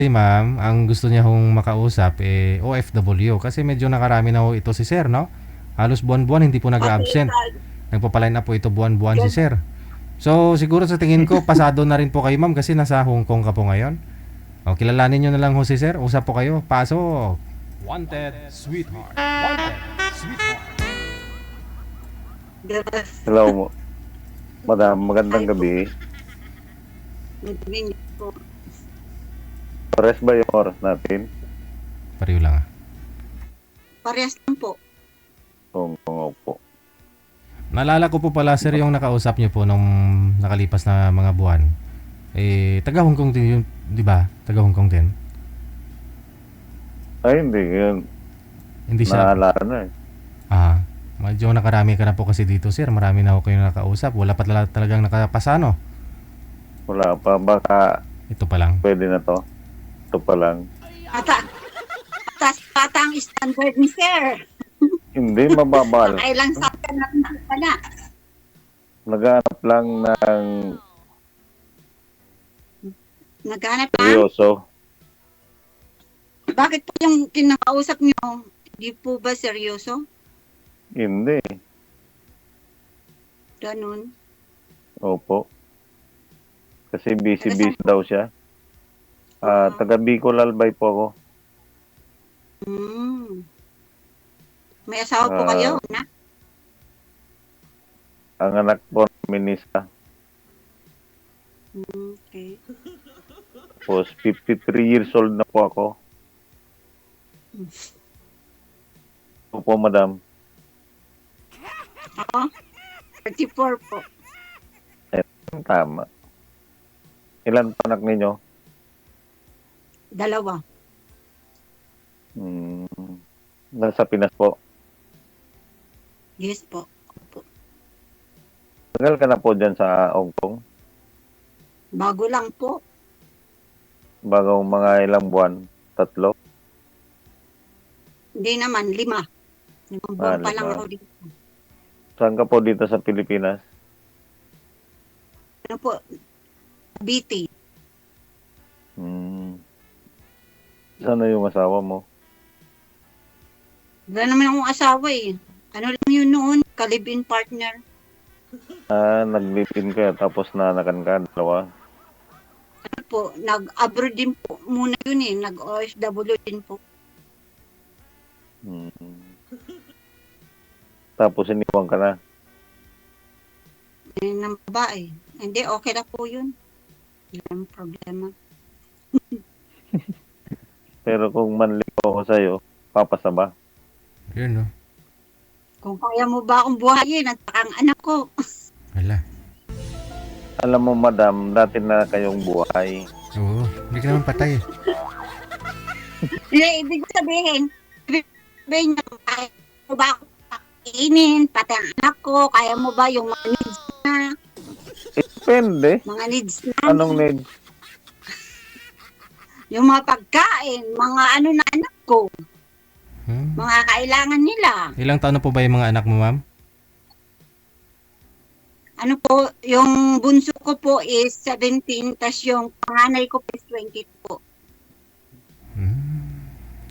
Si ma'am, ang gusto niya hong makausap, OFW. Kasi medyo nakarami na ho ito si sir, no? Halos buwan-buwan hindi po Pati nag-absent. sa Nagpapaline up po ito buwan-buwan si gan sir. So, siguro sa tingin ko, pasado na rin po kayo ma'am kasi nasa Hong Kong ka po ngayon. O, kilalanin nyo na lang ho si sir. Usap po kayo. Pasok. Wanted, sweetheart. Wanted, sweetheart. gas Hello, madam. ay Magandang po, gabi. madaming po. Pares ba yung oras natin? Pariyo lang ah. Parehas lang po. Kung po. Naalala ko po pala sir yung nakausap nyo po nung nakalipas na mga buwan. Taga Hong Kong din yun, di ba? Taga Hong Kong din. Ay, hindi. Yun. Hindi siya. Naalala na eh. Medyo nakarami ka na po kasi dito sir. Marami na ako kayo nakausap. Wala pa talagang nakapasano. Wala pa. Baka Ito pa lang. pwede na to. Ito pa lang. Ata ata ang standard ni sir. Hindi, mababal. Nakailang saka na pala. Naghanap lang ng Naghanap lang. seryoso. Bakit po yung kinakausap niyo? Hindi po ba seryoso? Hindi. Ganun. Opo. Kasi Taga busy-busy saan? daw siya. Taga Bicol Albay po ako. Hmm. May asawa po Ah, kayo, na? ang anak po minista. Okay. Tapos 53 years old na po ako. Opo, madam. Ako? 34 po. Tama. Ilan pa anak ninyo? Dalawa. Nasa Pinas po. Yes po. Opo. Tagal ka na po dyan sa Hong Kong? Bago lang po. Bagong mga ilang buwan? 3? Hindi naman, 5. 5 buwan pa lang 5. ako dito. Saan ka po dito sa Pilipinas? Ano po? BT. Saan na yung asawa mo? Wala naman akong asawa eh. Ano lang yun noon? Kalibin partner. Nag-live-in ka tapos nanakan ka, dalawa. Ano po? Nag-abroad din po muna yun eh. Nag-OFW din po. Hmm. Tapos iniwan ka na. Eh, ng babae. Hindi, okay na po yun. Walang problema. Pero kung manligaw ako sa'yo, papasa ba? Yun no. Kung kaya mo ba akong buhayin at ang anak ko. Wala. Alam mo, madam, dati na kayong buhay. Oo. Hindi ka naman patay. Ibig sabihin niya, kaya mo ba ako pakainin, pati ang anak ko, kaya mo ba yung mga needs na, Depende. mga needs na, Anong need? yung mga pagkain, mga ano na anak ko, mga kailangan nila. Ilang taon na po ba yung mga anak mo ma'am? Ano po, yung bunso ko po is 17, tas yung panganay ko is 20 po.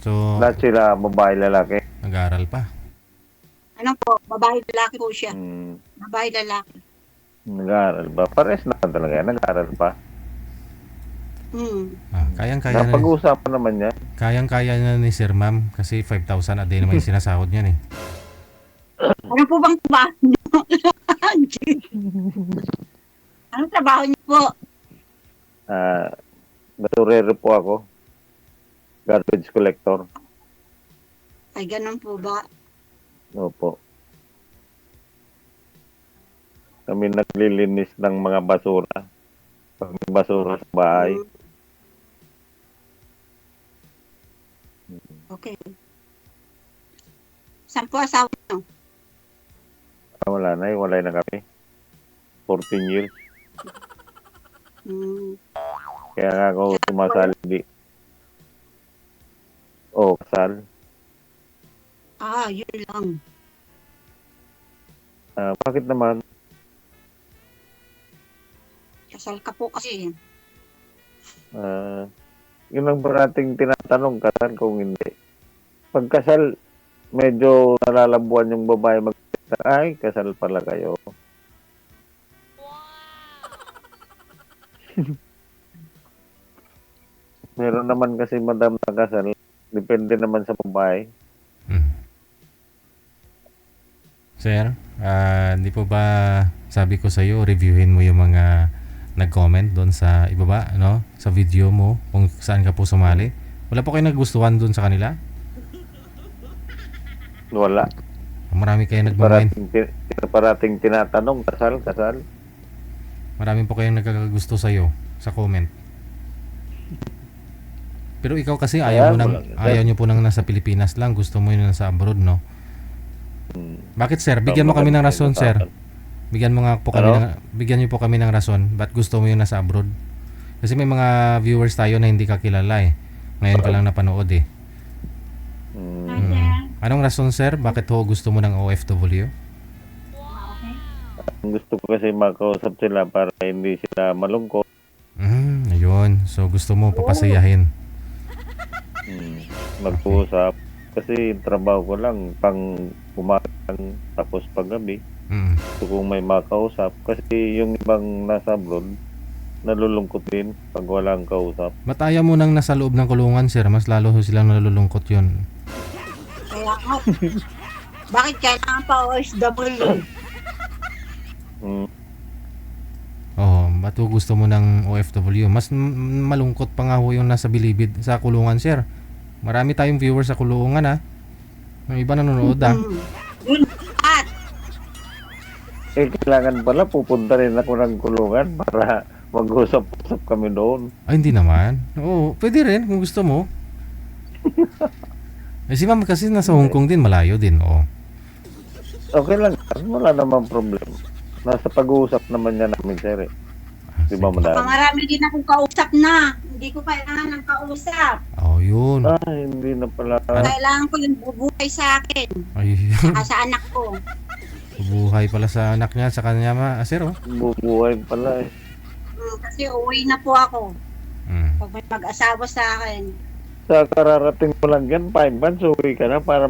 So, Lahat sila babae, lalaki. nag-aaral pa. Ano po, babae lalaki po siya. Hmm. Babae lalaki. Nag-aaral ba? Pares na talaga. Nag-aaral pa. Kayang-kaya na. Napag-uusapan naman yan. Kayang-kaya na ni Sir Ma'am kasi 5,000 a day naman yung sinasahod niyan eh. Ano po bang trabaho niyo? Anong trabaho niyo po? Basurero po ako. Garbage collector. Ay, ganun po ba? Opo. Kami naglilinis ng mga basura. Pag may basura sa bahay. Okay. Saan po asawa niyo? Wala na, walay na kami. 14 years. Kaya nga ako sumasali. Kasal. Yun lang. Bakit naman? Kasal ka po kasi. Yun ang parating tinatanong, kasal kung hindi. Pagkasal, medyo nalalabuan yung babae ay, kasal pala kayo. Meron naman kasi madam na kasal, depende naman sa babae. Sir, hindi po ba sabi ko sa iyo, reviewin mo yung mga nag-comment doon sa ibaba, no? Sa video mo kung saan ka po sumali. Wala po kayo nagustuhan doon sa kanila? Wala. Marami kayo nagmamain. Parating tinatanong, kasal. Marami po kayong nagkakagusto sa iyo sa comment. Pero ikaw kasi ayaw niyo po nang nasa Pilipinas lang, gusto mo yung nasa abroad, no? Bakit sir? Bigyan mo kami ng rason, sir. Bigyan niyo po kami ng rason ba't gusto mo yung nasa abroad. Kasi may mga viewers tayo na hindi ka kilala eh. Ngayon ka lang napanood eh. Anong rason, sir? Bakit ho gusto mo ng OFW? Gusto ko kasi makausap sila para hindi sila malungkot. Ayun. So gusto mo papasayahin. Mag-uusap. Kasi trabaho ko lang pang umagang tapos paggabi. So kung may makausap, kasi yung ibang nasa abroad, nalulungkot din pag walang kausap. Ba't ayaw mo nang nasa loob ng kulungan, sir? Mas lalo silang nalulungkot yun. Kaya nga. Bakit kailangan pa OFW? Ba't ho gusto mo ng OFW? Mas malungkot pa nga ho yung nasa bilibid sa kulungan, sir. Marami tayong viewers sa kulungan, ha? Yung iba nanonood, ha? Kailangan pala pupunta rin ako ng kulungan para mag-usap-usap kami doon. Ay, hindi naman. Oo, pwede rin kung gusto mo. Si ma'am kasi nasa Hong Kong din, malayo din, oo. Okay lang, wala namang problem. Nasa pag-uusap naman niya namin, sir. Di ba, madami? Marami din akong kausap na. Hindi ko kailangan ng kausap. Yun. Hindi na pala. Kailangan ko yung bubuhay sa akin. Ay, Saka sa anak ko. buhay pala sa anak niya, sa kanya sir, oh. Bubuhay pala eh. Kasi uwi na po ako. Pag may mag-asawa sa akin. Sa kararating mo lang yan, 5 months, uwi ka na para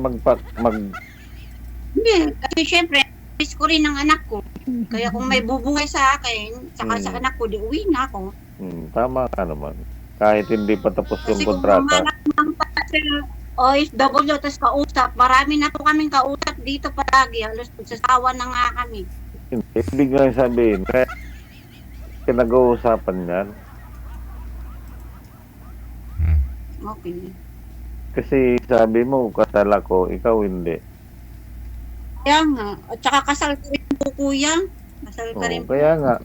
Hindi, kasi syempre, miss ko rin ang anak ko. Kaya kung may bubuhay sa akin, saka sa anak ko, di uwi na ako. Tama ka naman. Kahit hindi pa tapos yung Kasi kung kontrata. umanak naman pa sa OFW, tapos kausap, marami na po kaming kausap dito palagi. Halos sasawa na nga kami. Hindi, ibig nga sabihin, kaya pinag-uusapan yan. Okay. Kasi sabi mo, kasal ako, ikaw hindi. Kaya nga. At saka kasal ko rin po, kuya. Kasal ka rin po. Kaya nga,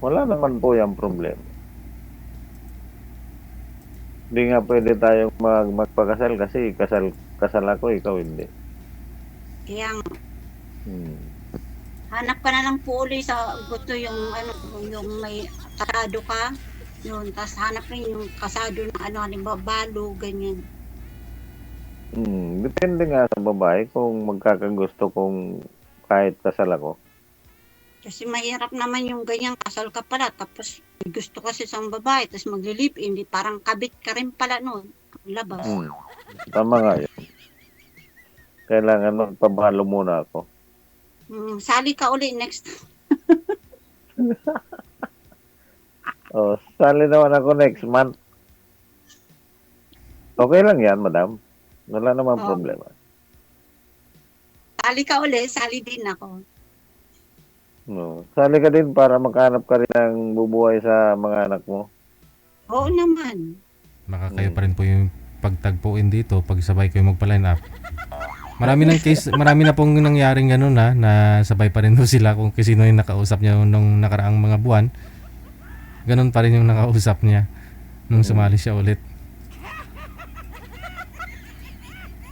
wala naman po yung problem. Hindi nga pwede tayong magpakasal kasi kasal ako, ikaw hindi. Kaya nga. Hanap ka na lang po ulit sa gusto yung yung may kasado ka. Yun, tapos hanap rin yung kasado na halimbawa balo, ganyan. Depende nga sa babae kung magkakagusto kung kahit kasal ako. Kasi mahirap naman yung ganyang kasal ka pala, tapos gusto kasi sa babae, tapos maglilip, hindi parang kabit ka rin pala noon. Labas. Tama nga yun. Kailangan magpabalo muna ako. Sali ka uli next. Sali naman ako next month. Okay lang yan, madam. Wala namang problema. Sali ka uli, sali din ako. Sali ka din para makahanap ka rin ng bubuhay sa mga anak mo. Oo naman. Baka kayo pa rin po yung pagtagpuin dito pag sabay kayo magpa-line up. Marami na pong nangyaring ganun na sabay pa rin po sila kung sino yung nakausap niya nung nakaraang mga buwan. Ganun pa rin yung nakausap niya nung sumali siya ulit.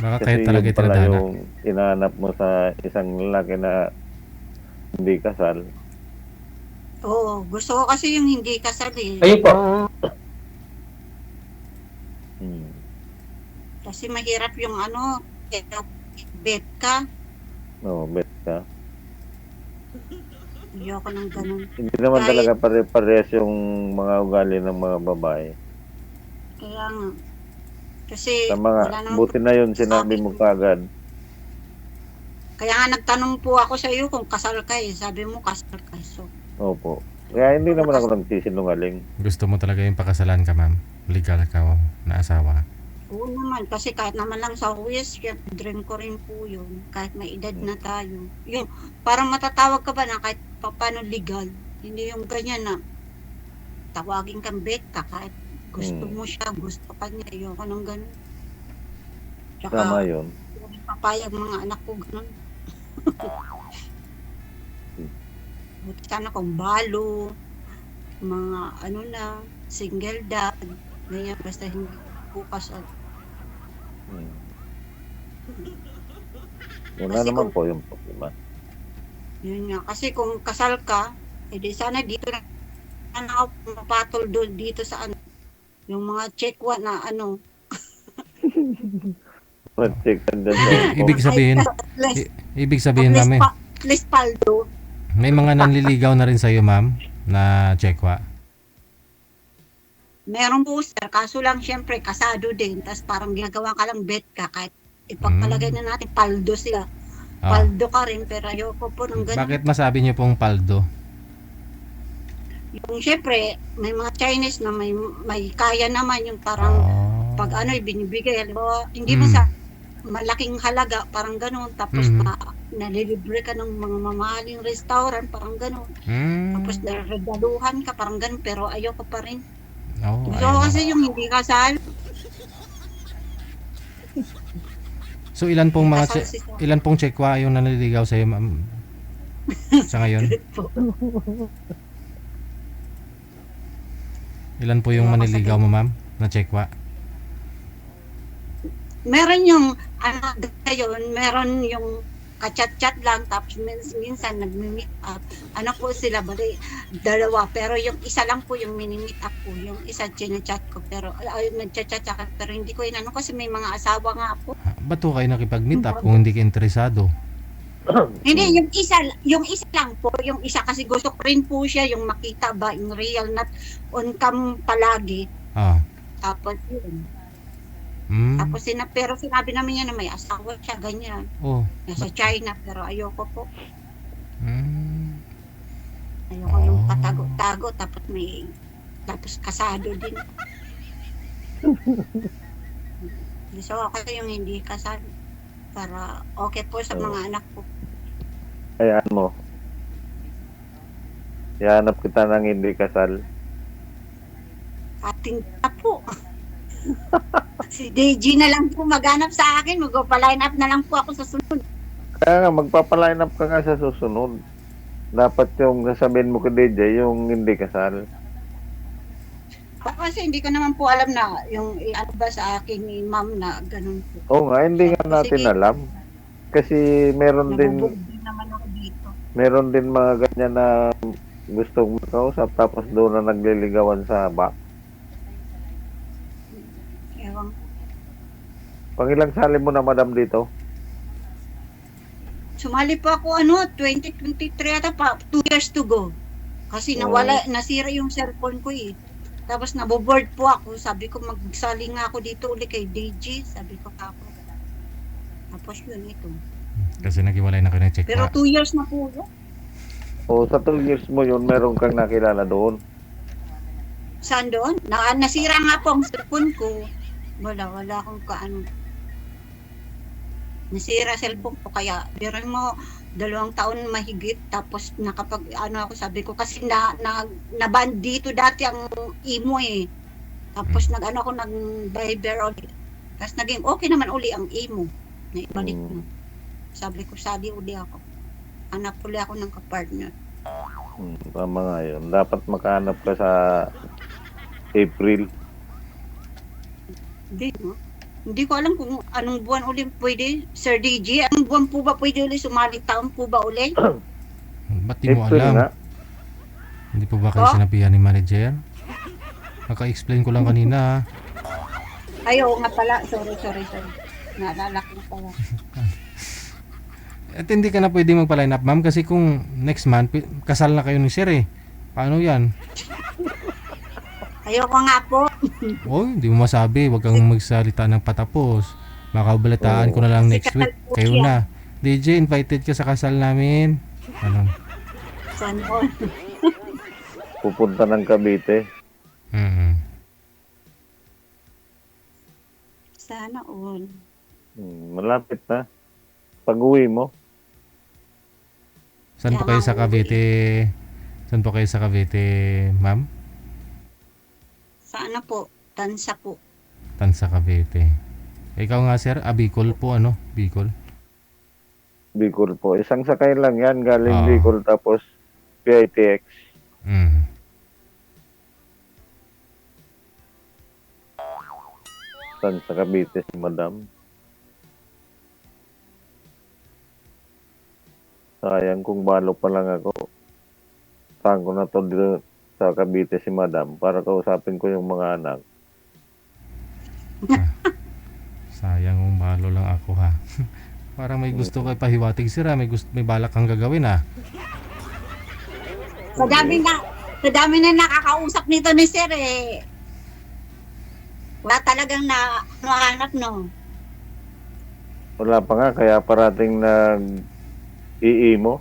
Baka kayo talaga itinadhana. Yung inaanap mo sa isang lalaki na hindi kasal. Oo, gusto ko kasi yung hindi kasal eh. Ayun po. Kasi mahirap yung bet ka. Bet ka. Ayoko ng ganun. Hindi naman Kahit- talaga pare-parehas yung mga ugali ng mga babae. Kaya nga. Kasi Sa wala mga, naman buti na yun, sinabi sabi mo ko. kagad. Kaya nga nagtanong po ako sa iyo kung kasal ka eh. Sabi mo kasal ka. So, Opo. Kaya hindi naman ako nagsisinungaling. Gusto mo talaga yung pakasalan ka, ma'am? Legal ka na asawa? oo naman. Kasi kahit naman lang sa huwes, dream ko rin po yun. Kahit may edad na tayo. Yung, parang matatawag ka ba na kahit paano legal. Hindi yung ganyan na tawagin kang beta kahit gusto mo siya, gusto ka niya. Ayoko nang ganun. Tsaka, Tama yun. hindi papayag mga anak ko ganun. Buti sana kung balo, mga ano na, single dad, ganyan, basta hindi po kasal. Hmm. Wala Kasi naman kung- po yung problema. Yun nga, kasi kung kasal ka, edi sana dito na ako pumapatol doon dito sa ano, yung mga checkwa na ano, Mag-check ka dyan sa Ibig sabihin, at least, ibig sabihin, ma'am, eh, at least paldo. may mga nanliligaw na rin sa'yo, ma'am, na tsekwa. Meron po sir, kaso lang syempre kasado din, tas parang ginagawa ka lang bet ka, kahit ipagpalagay na natin paldo sila. Ah, Paldo ka rin, pero ayoko po ng ganun. bakit masabi niyo pong paldo? Yung syempre, may mga Chinese na may kaya naman yung parang pag ano binibigay, halimbawa, hindi mo Mm. sa malaking halaga, parang ganun, tapos Mhm. nalilibre ka ng mga mamahaling restaurant, parang ganun. Tapos regaluhan ka, parang ganun, pero ayoko pa rin. Oh, Gusto ko kasi yung hindi kasal. So ilan pong mga Kasal si- ilan pong tsekwa yung nanliligaw sa iyo, ma'am? Sa ngayon? Ilan po yung Wala manliligaw mo, ma'am, na tsekwa? Meron yung, ano, ngayon, meron yung kachat-chat lang, tapos minsan nag-meet up. Ano po sila, bali, dalawa. Pero yung isa lang po yung mini-meet up ko. Yung isa, chinachat ko. Pero, nagchat-chat ako. Pero hindi ko inano kasi may mga asawa nga po. Ba't po kayo nakipag-meet up kung hindi ka interesado? Hindi, yung isa lang po. Yung isa kasi gusto ko rin po siya yung makita ba in real, not on cam palagi. Ah. Tapos yun. Tapos pero sinabi namin niya na may asawa siya, ganyan. Oh. Nasa China, pero ayoko po. Mm. Ayoko yung patago-tago, tapos kasado din. Gusto ko kasi yung hindi kasal. Para okay po sa mga anak ko. Hayaan mo. Ihanap kita ng hindi kasal. Ating na po. Si DJ na lang po maghanap sa akin. Magpa-line up na lang po ako sa sunod. Kaya nga, magpapaline up ka nga sa susunod. Dapat yung sasabihin mo kay DJ, yung hindi kasal. Kasi hindi ko naman po alam na yung ano ba sa akin ni ma'am na ganun po. Oo nga, hindi nga natin Sige. alam. Kasi meron Nabubog din naman ako dito. din mga ganyan na gustong makausap tapos doon na nagliligawan sa back. Ewan. Pangilang sali mo na madam dito? Sumali pa ako 2023 ata pa, 2 years to go. Kasi nasira yung cellphone ko eh. Tapos naboboard po ako. Sabi ko magsali nga ako dito uli kay DJ. Sabi ko ako. Tapos yun ito. Kasi naghiwalay na kayo ng Pero tsekwa. 2 years na po yun. O sa 2 years mo yun, meron kang nakilala doon. Saan doon? Nasira nga po ang cellphone ko. Wala akong kaano. Nasira cellphone ko kaya birin mo 2 taon mahigit tapos ako sabi ko kasi na-ban dito dati ang imo eh. Tapos ako nag Viber ulit. Tapos naging okay naman uli ang imo. Naibalik mo. Sabi ko sali uli ako. Hanap uli ako ng kapartner. Tama nga yun. Dapat makahanap ka sa April. Hindi, no? Hindi ko alam kung anong buwan uli pwede. Sir DJ, anong buwan po ba pwede uli sumali? Taon po ba uli? Ba't di mo April alam? nga. Hindi po ba kayo sinabihan ni manager? Naka-explain ko lang kanina. Ay, oo nga pala. Sorry. Naalala ko pala. At hindi ka na pwede magpa-line up, ma'am, kasi kung next month, kasal na kayo ni sir eh. Paano yan? Ayoko nga po. Oh, hindi mo masabi. Huwag kang magsalita ng patapos. Makabalitaan ko na lang next week. Kayo na. DJ, invited ka sa kasal namin. Ano? Sana all. Pupunta ng Cavite. Sana all. Malapit na. Pag-uwi mo. Saan po kayo sa Cavite? Saan po kayo sa Cavite, ma'am? Sana po. Tansa po. Tansa Cavite. Ikaw nga sir, Bicol po ano? Bicol. Bicol po. Isang sakay lang yan. Galing Oo. Bicol tapos PITX. Saan sa Cavite si Madam? Sayang kung balo pa lang ako. Saan ko na to dito sa Cavite si Madam para kausapin ko yung mga anak. Sayang kung balo lang ako ha. Parang may gusto kay pahiwatig sir ha. May balak kang gagawin ha. Sa dami na nakakausap nito ni Sir eh. Wala talagang na hanap no. Wala pa nga, kaya parating nag-iimo.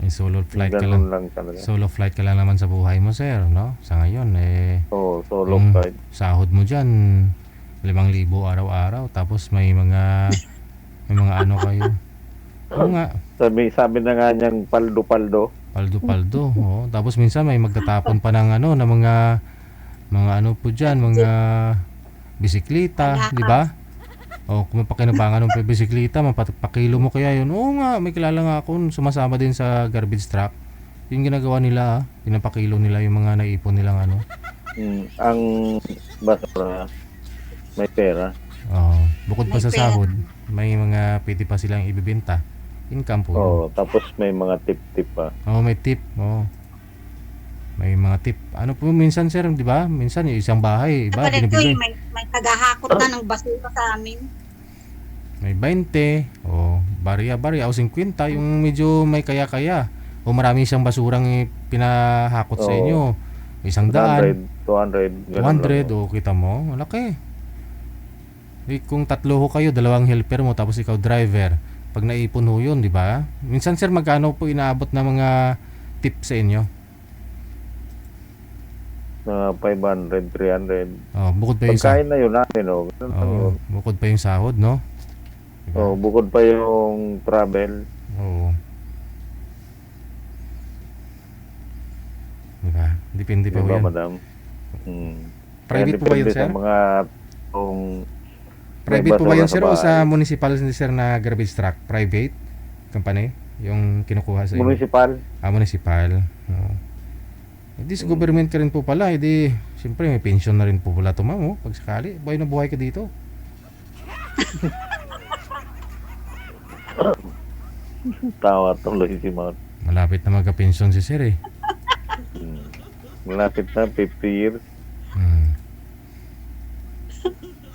May solo flight ka Ganun lang. lang talaga. Solo flight ka lang naman sa buhay mo sir, no? Sa ngayon eh. Oo, solo Yung flight. sahod mo dyan 5,000 araw-araw tapos may mga ano kayo. Oo nga, Sabi na nga niyang paldo-paldo. paldo-paldo. Oo. Tapos minsan may magtatapon pa ng ano na mga ano po diyan, mga bisikleta, di ba? O kung mapakinabangan ng bisikleta, mapakilo mo kaya yun. Oo nga, may kilala nga ako sumasama din sa garbage truck. Yung ginagawa nila, pinapakilo nila yung mga naipon nilang ano. Ang basura, may pera. Bukod pa May sa pera. sahod, may mga pwede pa silang ibibenta. Income po yun. Oo, tapos may mga tip-tip pa. May tip. May mga tip. Ano po minsan sir, di ba? Minsan yung isang bahay, iba Kapag ito binibigay. may tagahakot na ng basura sa amin. May 20, barya-barya, o 50, yung medyo may kaya-kaya. O marami siyang basurang pinahakot sa Oo. inyo. 100, 200, 200, ganun lang. o kita mo, malaki. Kung tatlo ho kayo, 2 helper mo, tapos ikaw driver. Pag naipon ho yun, di ba? Minsan sir, magkano po inaabot na mga tip sa inyo? Na 500, 300. Bukod pa yung Pagkain na yun natin, oh. Ganun lang yun. bukod pa yung sahod, no? Diba? Oh, bukod pa yung travel. Oo. Diba? Depende pa po Diba, yan. madam? Private po ba yun, Depende sir? sa mga Private po ba yun, basura sir? sa O sa bahay. municipal, sir, na garbage truck? Private company? Yung kinukuha sa inyo? Municipal. Municipal. Oo. Hindi sa government ka rin po pala. Hindi, siyempre may pension na rin po pala ito, ma'am. Pag sakali, buhay na buhay ka dito. Tawa tuloy si Mount. Malapit na magka-pension si sir eh. Malapit na 50 years.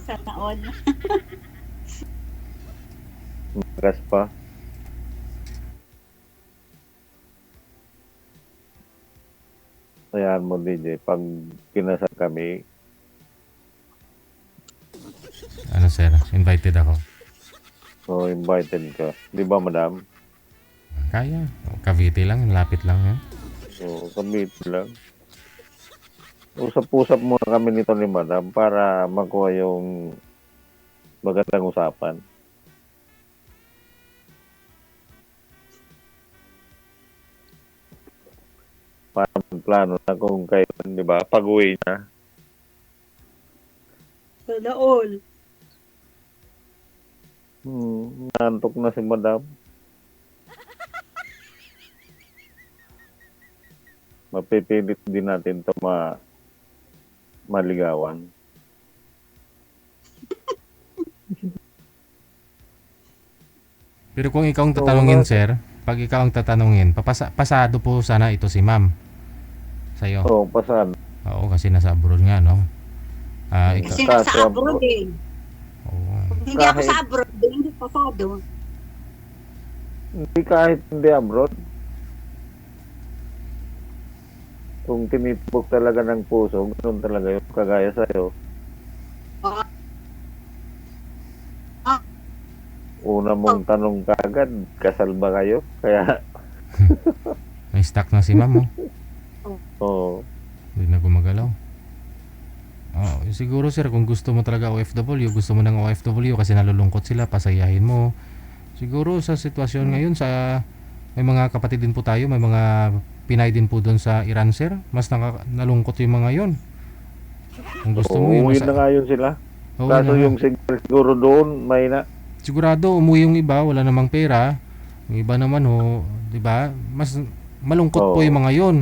Sana all. Magas pa. Ayan mo, DJ. Pag kinasal kami, Ano sir, invited ako. so invited ka. Di ba, madam? Kaya. Cavite lang, lapit lang yan. So, kami lang. Usap-usap muna kami nito ni madam para makuha yung magandang usapan. Para magplano na kung kailan, di ba? Pag-uwi na. Sana all. Nantok na si madam. Mapipilit din natin ito maligawan. Pero kung ikaw ang tatanungin, sir, pag ikaw ang tatanungin, pasado po sana ito si ma'am. Sa'yo. Oo, pasado. Oo, kasi nasa abroad nga, no? Ikaw. Kasi Kasi nasa abroad eh. Oo. Kung hindi ako Kahit- sa abroad, hindi pasado. Hindi kahit hindi abroad. Kung tinipok talaga ng puso, ganun talaga yung kagaya sa'yo. Ah, Una mong tanong kagad, kasal ba kayo? Kaya, May stock na si ma'am, oh. oo. Hindi na gumagalaw. Siguro sir, kung gusto mo talaga OFW, gusto mo ng OFW kasi nalulungkot sila, pasayahin mo. Siguro sa sitwasyon ngayon, may mga kapatid din po tayo, may mga Pinay din po doon sa Iran sir. Mas nalungkot yung mga yon. Kung gusto mo Oo, yung yun na nga yun sila. Oo, Kaso yun na yung siguro doon, may na. sigurado umuwi yung iba, wala namang pera. Yung iba naman ho, 'di ba? Mas malungkot po Oo. yung mga yon.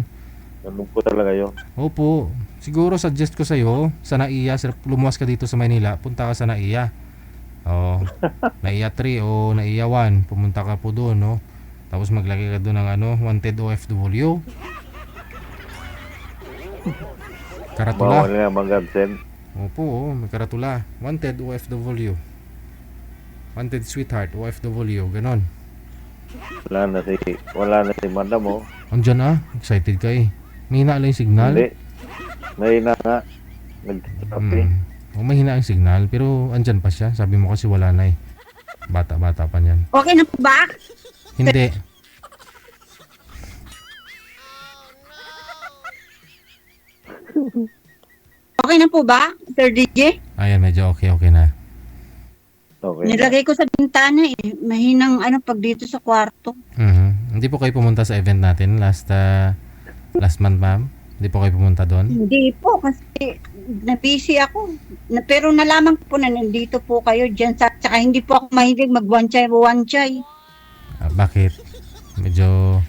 Ano po talaga yun? Opo. Siguro suggest ko sa iyo, sa NAIA, sir, lumuwas ka dito sa Maynila, punta ka sa NAIA. Oh, NAIA 3 o NAIA 1, pumunta ka po doon, no? Tapos maglagay ka doon ng wanted OFW. Karatula. Bawal nga mag-absent. Opo, may karatula. Wanted OFW. Wanted sweetheart OFW, ganon. Wala na si madam, oh. Andyan excited ka eh. Mahina lang yung signal. Hindi. May na nga. Nag-copy. Mahina ang signal, pero andyan pa siya. Sabi mo kasi wala na eh. Bata-bata pa niyan. okay na po ba? Hindi. Okay na po ba, Sir DJ? Ayan, medyo okay na. Okay. Nilagay ko sa bintana eh. Mahinang pag dito sa kwarto. Hindi po kayo pumunta sa event natin last month, ma'am? Hindi po kayo pumunta doon? Hindi po kasi na-busy ako. Pero nalaman ko po na nandito po kayo dyan. Tsaka hindi po ako mahilig mag-one-chay. Bakit? Medyo...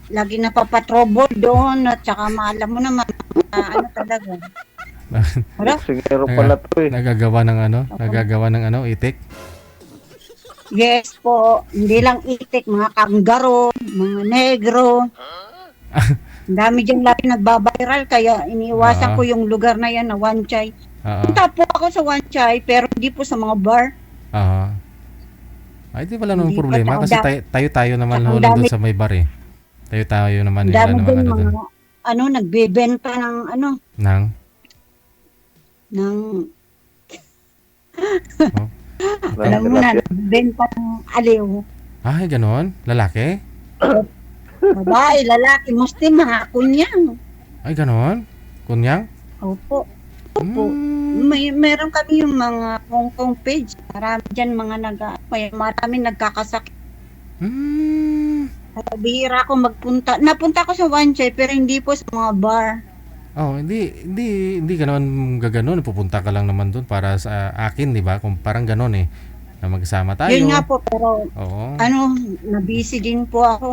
Lagi napapatrobol doon. At tsaka maalam mo naman talaga. Wala? Singero pala to eh. Nagagawa ng itik? Yes po. Hindi lang itik. Mga kanggaro, mga negro. Ang dami dyan lagi nagbabiral. Kaya iniiwasan ko yung lugar na yan na one-chay. Punta po ako sa one-chay pero hindi po sa mga bar. Ay, di wala namang Hindi problema pa, kasi tayo naman ang ho lang doon sa may bar eh. Tayo naman Ang wala dami namang din doon. mga nagbebenta ng Nang? ng Oh. alam mo na, nagbebenta ng aliw. Ay, ganon? Lalaki? Babae, lalaki, Muslim, mga kunyang. Ay, ganon? Kunyang? Opo. Meron kami yung mga Hong Kong page. Marami dyan marami nagkakasakit. Bihira ako magpunta. Napunta ako sa one-chay pero hindi po sa mga bar. Hindi ka naman gaganon. Pupunta ka lang naman doon para sa akin, di ba? Kung parang ganon eh. Na magsama tayo. Yun nga po, pero Oo. na-busy din po ako.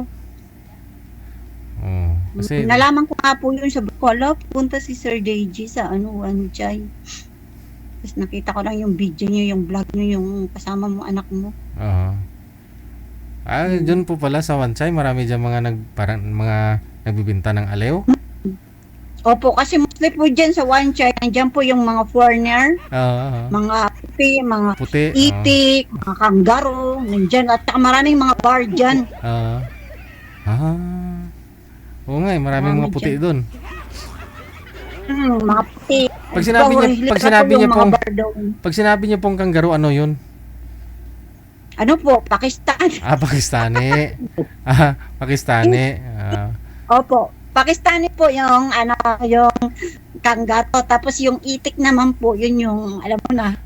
Kasi, Nalaman ko nga po yun sa Bacolod, punta si Sir DJ sa one-chay. Tapos nakita ko lang yung video niyo, yung vlog niyo, yung kasama mo, anak mo. dyan po pala sa Wanchay, marami dyan mga nagbibinta ng alew. Opo, kasi mostly po dyan sa one-chay, nandyan po yung mga foreigner, mga puti, mga Puti. itik, mga kanggaro, nandyan, at saka maraming mga bar dyan. Oo nga, maraming mga puti doon. Mga puti. Pag sinabi niyo pong kanggaro, ano yun? Ano po, Pakistan. Pakistani. Pakistani. Opo, Pakistani po yung yung kanggaro, tapos yung itik naman po, yun yung, alam mo na,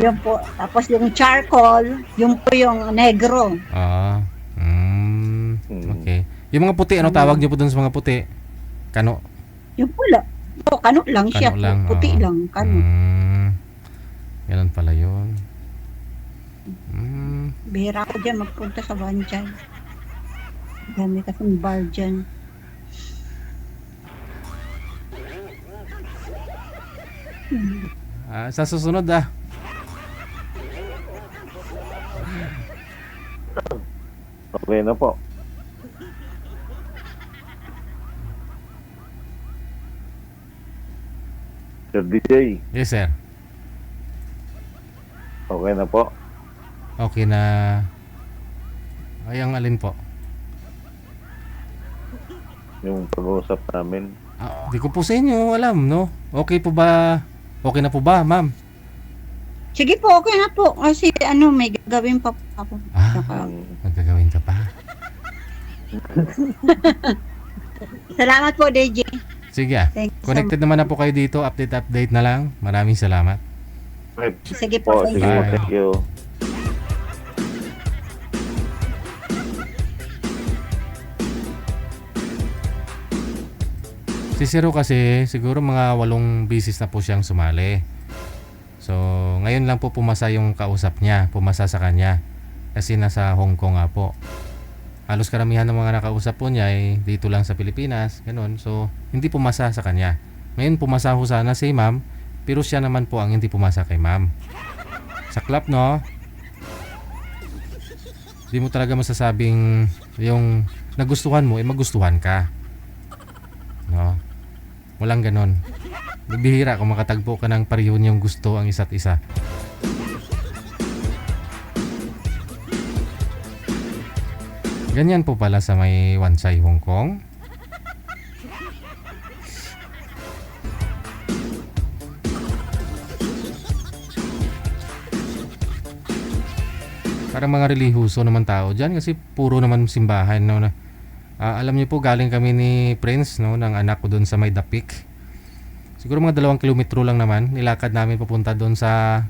yun po. Tapos yung charcoal, yun po yung negro. Okay. Yung mga puti, ano tawag niyo po dun sa mga puti? Kano? Yung pula. Kano lang siya. Kano lang, Puti lang. Kano. Ganun pala yun. Bihira ko dyan magpunta sa Wanchay. Dami kasing bar dyan. Sa susunod Okay na po. Sir DJ, Yes, sir. okay na po. Okay na. Ay, ang alin po? Yung pag-uusap namin. Di ko po sa inyo alam, no? Okay po ba? Okay na po ba, ma'am? Sige po, okay na po. Kasi may gagawin pa po ako. Saka- Magagawin ka pa. Salamat po, DJ. Sige ah. Thank you so Connected naman na po kayo dito. Update na lang. Maraming salamat. Sige po, thank Sige you. po, thank you. Si Zero kasi siguro mga 8 bisis na po siyang sumali. So ngayon lang po pumasa yung kausap niya. Pumasa sa kanya. Kasi nasa Hong Kong nga po. Halos karamihan ng mga nakausap po niya ay dito lang sa Pilipinas. Ganun. So hindi pumasa sa kanya. Ngayon pumasa ho sana si ma'am. Pero siya naman po ang hindi pumasa kay ma'am. Saklap, no? Hindi mo talaga masasabing yung nagustuhan mo, magustuhan ka. No? Walang ganon. Bibihira kung makatagpo ka ng pareho niyong gusto ang isa't isa. Ganyan po pala sa may Wansay, Hong Kong. Parang mga relihiyoso naman tao dyan kasi puro naman simbahan, no? Alam niyo po, galing kami ni Prince, no, ng anak ko doon sa may Dapik. Siguro mga 2 kilometro lang naman. Nilakad namin papunta doon sa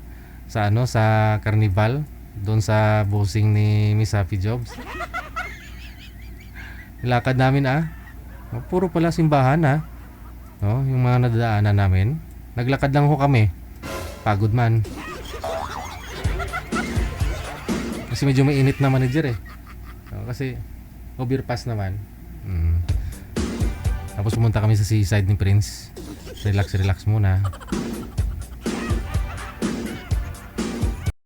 Carnival, doon sa bossing ni Miss Happy Jobs. Nilakad namin puro pala simbahan no, yung mga nadadaanan namin. Naglakad lang ho kami. Pagod man. Kasi medyo mainit na manager no, kasi overpass naman. Tapos pumunta kami sa seaside ni Prince. Relax muna.